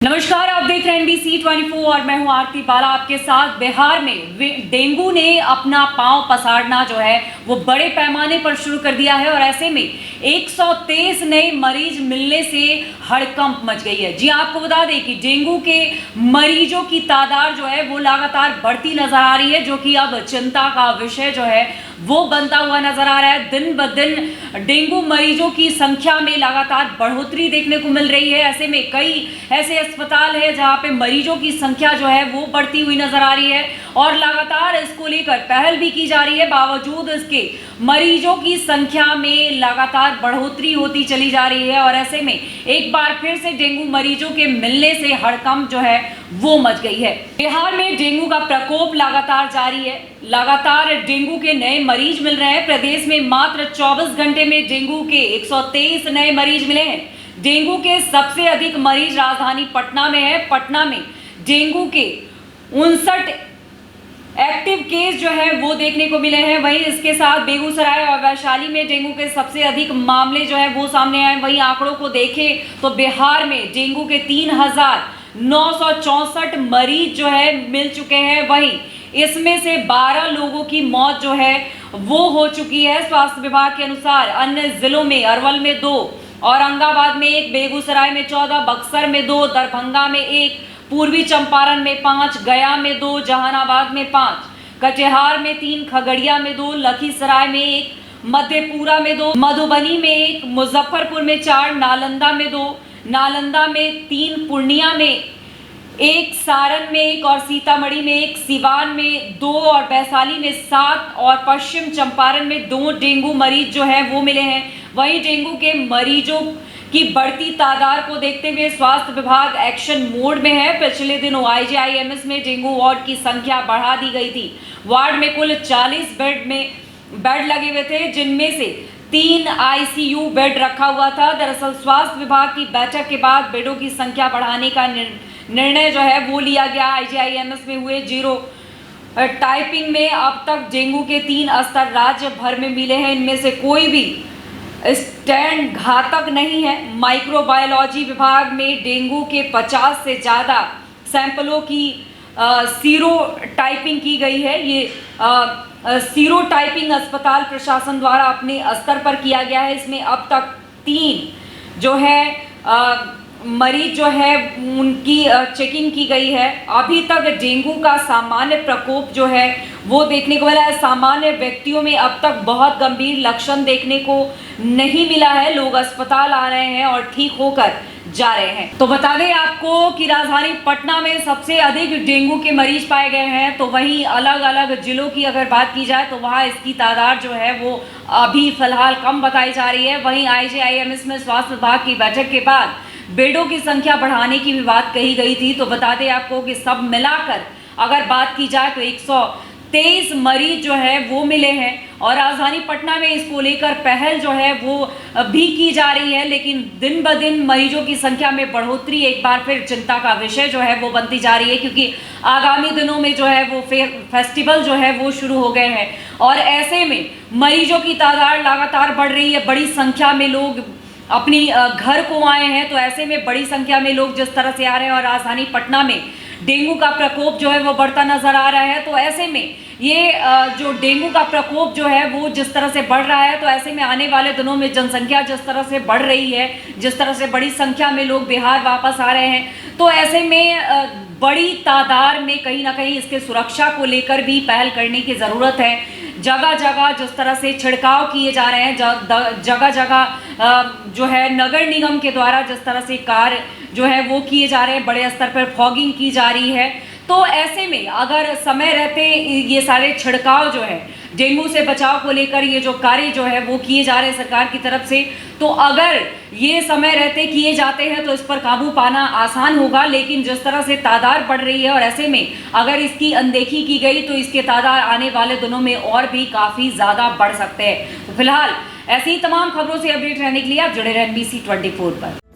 नमस्कार, आप देख रहे हैं NBC 24 और मैं हूं आरती बाला आपके साथ। बिहार में डेंगू ने अपना पांव पसारना जो है वो बड़े पैमाने पर शुरू कर दिया है और ऐसे में 123 नए मरीज मिलने से हड़कंप मच गई है। जी आपको बता दें कि डेंगू के मरीजों की तादाद जो है वो लगातार बढ़ती नजर आ रही है, जो कि अब चिंता का विषय जो है वो बनता हुआ नजर आ रहा है। दिन ब दिन डेंगू मरीजों की संख्या में लगातार बढ़ोतरी देखने को मिल रही है। ऐसे में कई ऐसे अस्पताल है जहां पे मरीजों की संख्या जो है वो बढ़ती हुई नजर आ रही है और लगातार इसको लेकर पहल भी की जा रही है। बावजूद इसके मरीजों की संख्या में लगातार बढ़ोतरी होती चली जा रही है और ऐसे में एक बार फिर से डेंगू मरीजों के मिलने से हड़कंप जो है वो मच गई है। बिहार में डेंगू का प्रकोप लगातार जारी है। लगातार डेंगू के नए मरीज मिल रहे हैं। प्रदेश में मात्र 24 घंटे में डेंगू के 123 नए मरीज मिले हैं। डेंगू के सबसे अधिक मरीज राजधानी पटना में है। पटना में डेंगू के 59 एक्टिव केस जो है वो देखने को मिले हैं। वहीं इसके साथ बेगूसराय और वैशाली में डेंगू के सबसे अधिक मामले जो है वो सामने आए। वहीं आंकड़ों को देखें तो बिहार में डेंगू के 3,964 मरीज जो है मिल चुके हैं। वहीं इसमें से 12 लोगों की मौत जो है वो हो चुकी है। स्वास्थ्य विभाग के अनुसार अन्य जिलों में अरवल में 2, औरंगाबाद में 1, बेगूसराय में 14, बक्सर में 2, दरभंगा में 1, पूर्वी चंपारण में 5, गया में 2, जहानाबाद में 5, कटिहार में 3, खगड़िया में 2, लखीसराय में 1, मधेपुरा में 2, मधुबनी में 1, मुजफ्फरपुर में 4, नालंदा में 2, नालंदा में 3, पूर्णिया में 1, सारण में 1 और सीतामढ़ी में 1, सिवान में 2 और वैशाली में 7 और पश्चिम चंपारण में 2 डेंगू मरीज जो है वो मिले हैं। वहीं डेंगू के मरीजों की बढ़ती तादाद को देखते हुए स्वास्थ्य विभाग एक्शन मोड में है। पिछले दिनों IGIMS में डेंगू वार्ड की संख्या बढ़ा दी गई थी। वार्ड में कुल 40 बेड लगे हुए थे, जिनमें से 3 ICU बेड रखा हुआ था। दरअसल स्वास्थ्य विभाग की बैठक के बाद बेडों की संख्या बढ़ाने का निर्णय जो है वो लिया गया। IGIMS में हुए जीरो टाइपिंग में अब तक डेंगू के 3 स्तर राज्य भर में मिले हैं। इनमें से कोई भी स्टैंड घातक नहीं है। माइक्रोबायोलॉजी विभाग में डेंगू के 50 से ज़्यादा सैंपलों की सीरो टाइपिंग की गई है। ये सीरो टाइपिंग अस्पताल प्रशासन द्वारा अपने स्तर पर किया गया है। इसमें अब तक 3 जो है मरीज जो है उनकी चेकिंग की गई है। अभी तक डेंगू का सामान्य प्रकोप जो है वो देखने को मिला है। सामान्य व्यक्तियों में अब तक बहुत गंभीर लक्षण देखने को नहीं मिला है। लोग अस्पताल आ रहे हैं और ठीक होकर जा रहे हैं। तो बता दें आपको कि राजधानी पटना में सबसे अधिक डेंगू के मरीज पाए गए हैं। तो वहीं अलग अलग जिलों की अगर बात की जाए तो वहाँ इसकी तादाद जो है वो अभी फिलहाल कम बताई जा रही है। वहीं IGIMS में स्वास्थ्य विभाग की बैठक के बाद बेडों की संख्या बढ़ाने की भी बात कही गई थी। तो बता दें आपको कि सब मिलाकर अगर बात की जाए तो 123 मरीज जो है वो मिले हैं और राजधानी पटना में इसको लेकर पहल जो है वो भी की जा रही है। लेकिन दिन ब दिन मरीजों की संख्या में बढ़ोतरी एक बार फिर चिंता का विषय जो है वो बनती जा रही है, क्योंकि आगामी दिनों में जो है वो फेस्टिवल जो है वो शुरू हो गए हैं और ऐसे में मरीजों की तादाद लगातार बढ़ रही है। बड़ी संख्या में लोग अपनी घर को आए हैं। तो ऐसे में बड़ी संख्या में लोग जिस तरह से आ रहे हैं और राजधानी पटना में डेंगू का प्रकोप जो है वो बढ़ता नजर आ रहा है। तो ऐसे में ये जो डेंगू का प्रकोप जो है वो जिस तरह से बढ़ रहा है, तो ऐसे में आने वाले दिनों में जनसंख्या जिस तरह से बढ़ रही है, जिस तरह से बड़ी संख्या में लोग बिहार वापस आ रहे हैं, तो ऐसे में बड़ी तादाद में कहीं ना कहीं इसके सुरक्षा को लेकर भी पहल करने की ज़रूरत है। जगह जगह जिस तरह से छिड़काव किए जा रहे हैं, जगह जगह जो है नगर निगम के द्वारा जिस तरह से कार्य जो है वो किए जा रहे हैं, बड़े स्तर पर फॉगिंग की जा रही है। तो ऐसे में अगर समय रहते ये सारे छिड़काव जो है डेंगू से बचाव को लेकर ये जो कार्य जो है वो किए जा रहे हैं सरकार की तरफ से, तो अगर ये समय रहते किए जाते हैं तो इस पर काबू पाना आसान होगा। लेकिन जिस तरह से तादाद बढ़ रही है और ऐसे में अगर इसकी अनदेखी की गई तो इसके तादाद आने वाले दिनों में और भी काफ़ी ज़्यादा बढ़ सकते हैं। तो फिलहाल ऐसी ही तमाम खबरों से अपडेट रहने के लिए आप जुड़े रहें NBC 24 पर।